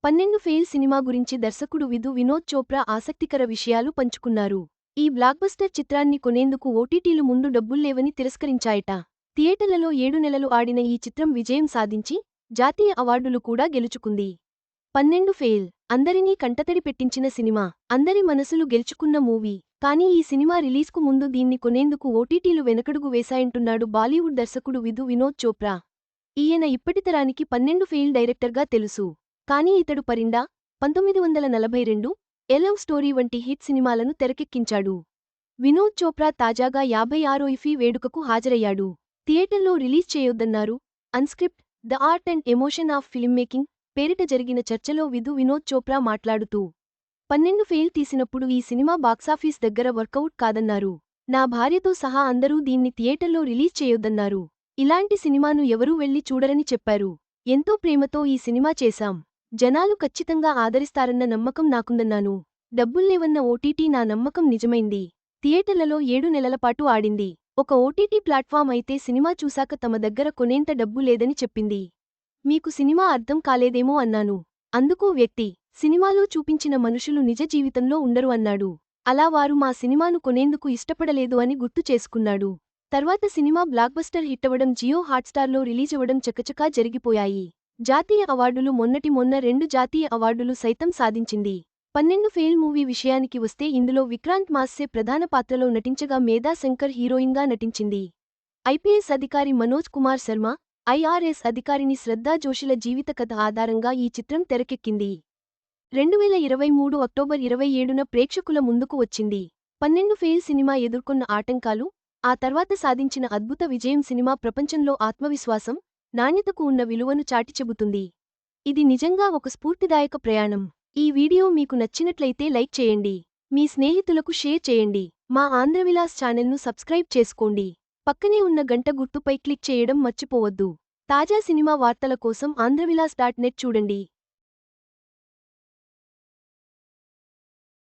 12 fail cinema గురించి దర్శకుడు వినోద్ చోప్రా ఆసక్తికర విషయాలు పంచుకున్నారు. ఈ బ్లాక్బస్టర్ చిత్రాన్ని కొనేందుకు ఓటీటీలు ముందు డబ్బుల్లేవని తిరస్కరించాయట. థియేటర్లలో 7 నెలలు ఆడిన ఈ చిత్రం విజయం సాధించి జాతీయ అవార్డులు కూడా గెలుచుకుంది. 12 ఫెయిల్ అందరినీ కంటతడి పెట్టించిన సినిమా, అందరి మనసులు గెలుచుకున్న మూవీ. కానీ ఈ సినిమా రిలీజ్కు ముందు దీన్ని కొనేందుకు ఓటీటీలు వెనకడుగు వేశాయంటున్నాడు బాలీవుడ్ దర్శకుడు వినోద్ చోప్రా. ఈయన ఇప్పటి తరానికి 12 ఫెయిల్ డైరెక్టర్గా తెలుసు. కానీ ఇతడు పరిండా, 1942, ఎ లవ్ స్టోరీ వంటి హిట్ సినిమాలను తెరకెక్కించాడు. వినోద్ చోప్రా తాజాగా 56వ ఇఫీ వేడుకకు హాజరయ్యాడు. థియేటర్లో రిలీజ్ చేయొద్దన్నారు. Unscript, the art and emotion of film making పేరిట జరిగిన చర్చలో వినోద్ చోప్రా మాట్లాడుతూ 12 ఫెయిల్ తీసినప్పుడు ఈ సినిమా బాక్సాఫీస్ దగ్గర వర్కౌట్ కాదన్నారు. నా భార్యతో సహా అందరూ దీన్ని థియేటర్లో రిలీజ్ చేయొద్దన్నారు. ఇలాంటి సినిమాను ఎవరూ వెళ్లి చూడరని చెప్పారు. ఎంతో ప్రేమతో ఈ సినిమా చేశాం. జనాలు ఖచ్చితంగా ఆదరిస్తారన్న నమ్మకం నాకుందన్నాను. డబ్బుల్లేవన్న ఓటీటీ నా నమ్మకం నిజమైంది. థియేటర్లలో 7 నెలలపాటు ఆడింది. ఒక ఓటీటీ ప్లాట్ఫామ్ అయితే సినిమా చూశాక తమ దగ్గర కొనేంత డబ్బు లేదని చెప్పింది. మీకు సినిమా అర్థం కాలేదేమో అన్నాను. అందుకో వ్యక్తి, సినిమాలో చూపించిన మనుషులు నిజ జీవితంలో ఉండరు అన్నాడు. అలా వారు మా సినిమాను కొనేందుకు ఇష్టపడలేదు అని గుర్తు చేసుకున్నాడు. తర్వాత సినిమా బ్లాక్బస్టర్ హిట్టవడం జియో హాట్స్టార్లో రిలీజవడం చకచకా జరిగిపోయాయి. జాతీయ అవార్డులు మొన్న 2 జాతీయ అవార్డులు సైతం సాధించింది. 12 ఫెయిల్ మూవీ విషయానికి వస్తే ఇందులో విక్రాంత్ మాస్సే ప్రధాన పాత్రలో నటించగా మేధా శంకర్ హీరోయిన్గా నటించింది. ఐపీఎస్ అధికారి మనోజ్ కుమార్ శర్మ, ఐఆర్ఎస్ అధికారిని శ్రద్ధా జోషిల జీవిత కథ ఆధారంగా ఈ చిత్రం తెరకెక్కింది. 2023 అక్టోబర్ 27న ప్రేక్షకుల ముందుకు వచ్చింది. 12 ఫెయిల్ సినిమా ఎదుర్కొన్న ఆటంకాలు, ఆ తర్వాత సాధించిన అద్భుత విజయం సినిమా ప్రపంచంలో ఆత్మవిశ్వాసం, నాణ్యతకు ఉన్న విలువను చాటి చెబుతుంది. ఇది నిజంగా ఒక స్ఫూర్తిదాయక ప్రయాణం. ఈ వీడియో మీకు నచ్చినట్లయితే లైక్ చేయండి. మీ స్నేహితులకు షేర్ చేయండి. మా ఆంధ్రవిలాస్ ఛానల్ను సబ్స్క్రైబ్ చేసుకోండి. పక్కనే ఉన్న గంట గుర్తుపై క్లిక్ చేయడం మర్చిపోవద్దు. తాజా సినిమా వార్తల కోసం ఆంధ్రవిలాస్.net చూడండి.